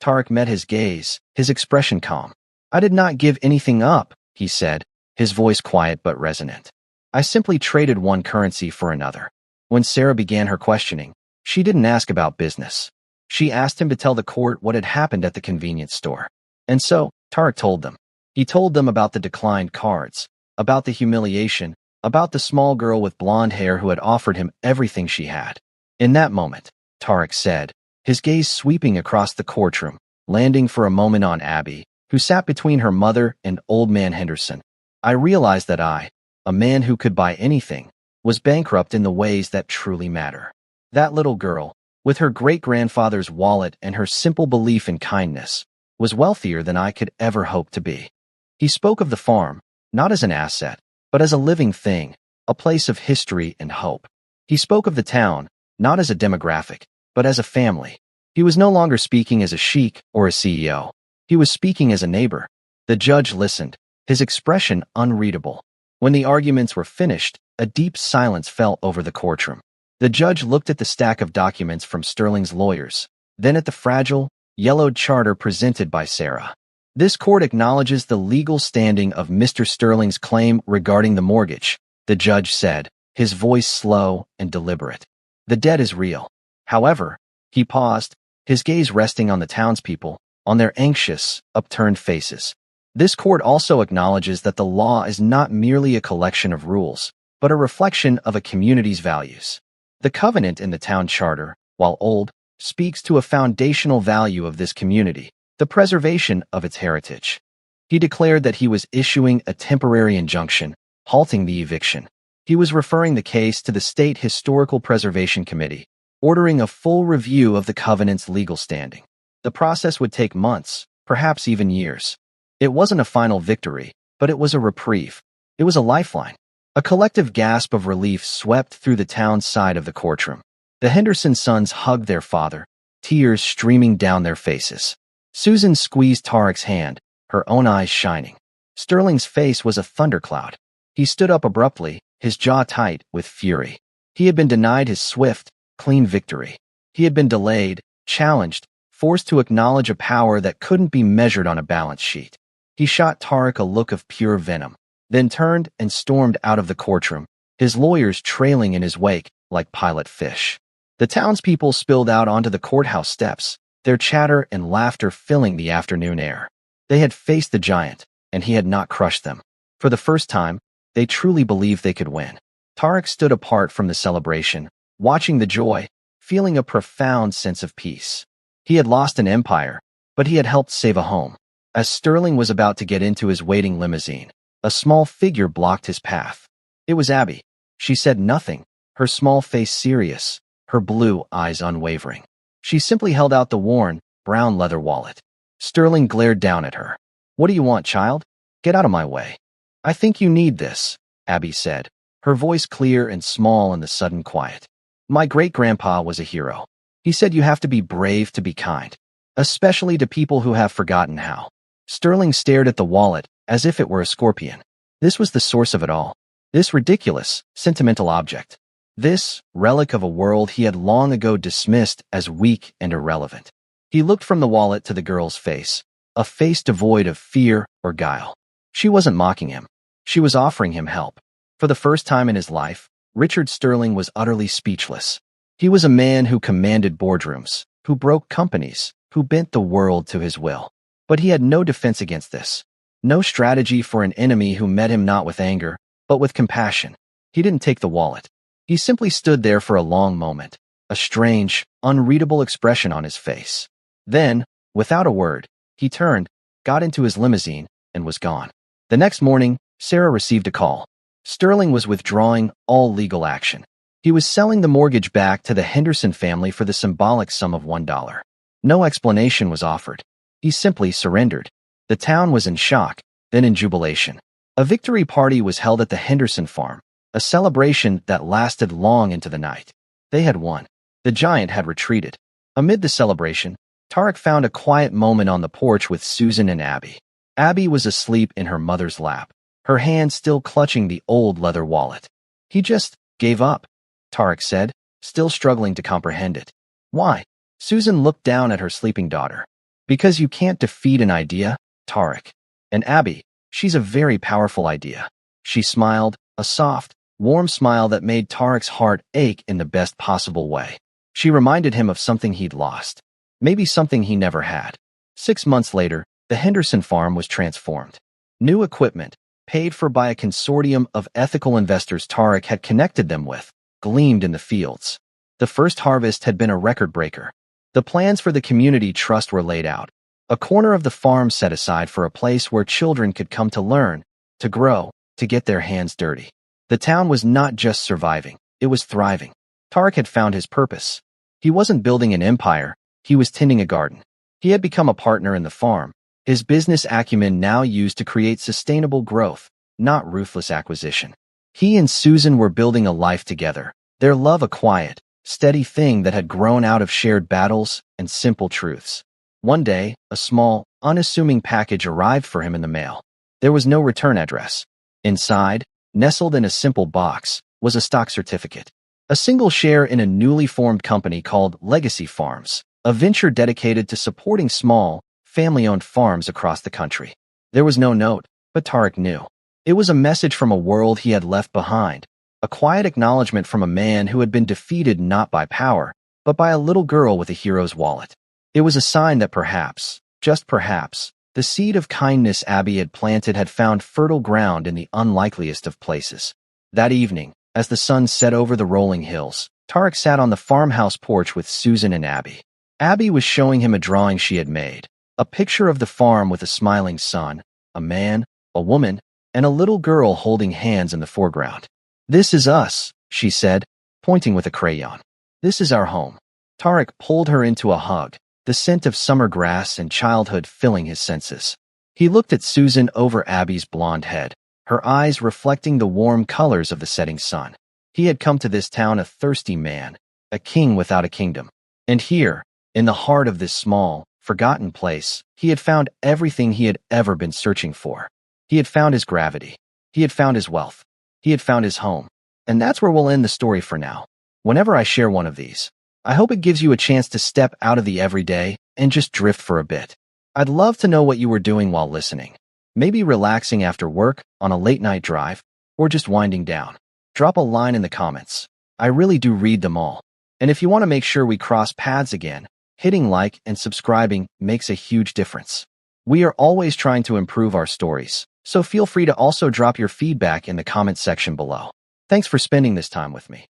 Tarek met his gaze, his expression calm. I did not give anything up, he said, his voice quiet but resonant. I simply traded one currency for another. When Sarah began her questioning, she didn't ask about business. She asked him to tell the court what had happened at the convenience store. And so, Tarek told them. He told them about the declined cards, about the humiliation, about the small girl with blonde hair who had offered him everything she had. In that moment, Tarek said, his gaze sweeping across the courtroom, landing for a moment on Abby, who sat between her mother and old man Henderson. I realized that I, a man who could buy anything, was bankrupt in the ways that truly matter. That little girl, with her great-grandfather's wallet and her simple belief in kindness, was wealthier than I could ever hope to be. He spoke of the farm, not as an asset, but as a living thing, a place of history and hope. He spoke of the town, not as a demographic, but as a family. He was no longer speaking as a sheik or a CEO. He was speaking as a neighbor. The judge listened, his expression unreadable. When the arguments were finished, a deep silence fell over the courtroom. The judge looked at the stack of documents from Sterling's lawyers, then at the fragile, yellowed charter presented by Sarah. This court acknowledges the legal standing of Mr. Sterling's claim regarding the mortgage, the judge said, his voice slow and deliberate. The debt is real. However, he paused, his gaze resting on the townspeople, on their anxious, upturned faces. This court also acknowledges that the law is not merely a collection of rules, but a reflection of a community's values. The covenant in the town charter, while old, speaks to a foundational value of this community, the preservation of its heritage. He declared that he was issuing a temporary injunction, halting the eviction. He was referring the case to the State Historical Preservation Committee, ordering a full review of the covenant's legal standing. The process would take months, perhaps even years. It wasn't a final victory, but it was a reprieve. It was a lifeline. A collective gasp of relief swept through the town's side of the courtroom. The Henderson sons hugged their father, tears streaming down their faces. Susan squeezed Tarek's hand, her own eyes shining. Sterling's face was a thundercloud. He stood up abruptly, his jaw tight with fury. He had been denied his swift, clean victory. He had been delayed, challenged, forced to acknowledge a power that couldn't be measured on a balance sheet. He shot Tarek a look of pure venom, then turned and stormed out of the courtroom, his lawyers trailing in his wake like pilot fish. The townspeople spilled out onto the courthouse steps, their chatter and laughter filling the afternoon air. They had faced the giant, and he had not crushed them. For the first time, they truly believed they could win. Tarek stood apart from the celebration, watching the joy, feeling a profound sense of peace. He had lost an empire, but he had helped save a home. As Sterling was about to get into his waiting limousine, a small figure blocked his path. It was Abby. She said nothing, her small face serious, her blue eyes unwavering. She simply held out the worn, brown leather wallet. Sterling glared down at her. "What do you want, child? Get out of my way." "I think you need this," Abby said, her voice clear and small in the sudden quiet. "My great-grandpa was a hero. He said you have to be brave to be kind, especially to people who have forgotten how." Sterling stared at the wallet as if it were a scorpion. This was the source of it all. This ridiculous, sentimental object. This relic of a world he had long ago dismissed as weak and irrelevant. He looked from the wallet to the girl's face, a face devoid of fear or guile. She wasn't mocking him. She was offering him help. For the first time in his life, Richard Sterling was utterly speechless. He was a man who commanded boardrooms, who broke companies, who bent the world to his will. But he had no defense against this. No strategy for an enemy who met him not with anger, but with compassion. He didn't take the wallet. He simply stood there for a long moment, a strange, unreadable expression on his face. Then, without a word, he turned, got into his limousine, and was gone. The next morning, Sarah received a call. Sterling was withdrawing all legal action. He was selling the mortgage back to the Henderson family for the symbolic sum of $1. No explanation was offered. He simply surrendered. The town was in shock, then in jubilation. A victory party was held at the Henderson farm, a celebration that lasted long into the night. They had won. The giant had retreated. Amid the celebration, Tarek found a quiet moment on the porch with Susan and Abby. Abby was asleep in her mother's lap, her hand still clutching the old leather wallet. "He just gave up," Tarek said, still struggling to comprehend it. "Why?" Susan looked down at her sleeping daughter. "Because you can't defeat an idea, Tarek. And Abby, she's a very powerful idea." She smiled, a soft, warm smile that made Tarek's heart ache in the best possible way. She reminded him of something he'd lost, maybe something he never had. 6 months later, the Henderson farm was transformed. New equipment, paid for by a consortium of ethical investors Tariq had connected them with, gleamed in the fields. The first harvest had been a record breaker. The plans for the community trust were laid out. A corner of the farm set aside for a place where children could come to learn, to grow, to get their hands dirty. The town was not just surviving, it was thriving. Tariq had found his purpose. He wasn't building an empire, he was tending a garden. He had become a partner in the farm, his business acumen now used to create sustainable growth, not ruthless acquisition. He and Susan were building a life together, their love a quiet, steady thing that had grown out of shared battles and simple truths. One day, a small, unassuming package arrived for him in the mail. There was no return address. Inside, nestled in a simple box, was a stock certificate. A single share in a newly formed company called Legacy Farms, a venture dedicated to supporting small, family-owned farms across the country. There was no note, but Tariq knew. It was a message from a world he had left behind, a quiet acknowledgement from a man who had been defeated not by power, but by a little girl with a hero's wallet. It was a sign that perhaps, just perhaps, the seed of kindness Abby had planted had found fertile ground in the unlikeliest of places. That evening, as the sun set over the rolling hills, Tariq sat on the farmhouse porch with Susan and Abby. Abby was showing him a drawing she had made, a picture of the farm with a smiling sun, a man, a woman, and a little girl holding hands in the foreground. "This is us," she said, pointing with a crayon. "This is our home." Tariq pulled her into a hug, the scent of summer grass and childhood filling his senses. He looked at Susan over Abby's blonde head, her eyes reflecting the warm colors of the setting sun. He had come to this town a thirsty man, a king without a kingdom. And here, in the heart of this small, forgotten place, he had found everything he had ever been searching for. He had found his gravity. He had found his wealth. He had found his home. And that's where we'll end the story for now. Whenever I share one of these, I hope it gives you a chance to step out of the everyday and just drift for a bit. I'd love to know what you were doing while listening. Maybe relaxing after work, on a late-night drive, or just winding down. Drop a line in the comments. I really do read them all. And if you want to make sure we cross paths again, hitting like and subscribing makes a huge difference. We are always trying to improve our stories, so feel free to also drop your feedback in the comment section below. Thanks for spending this time with me.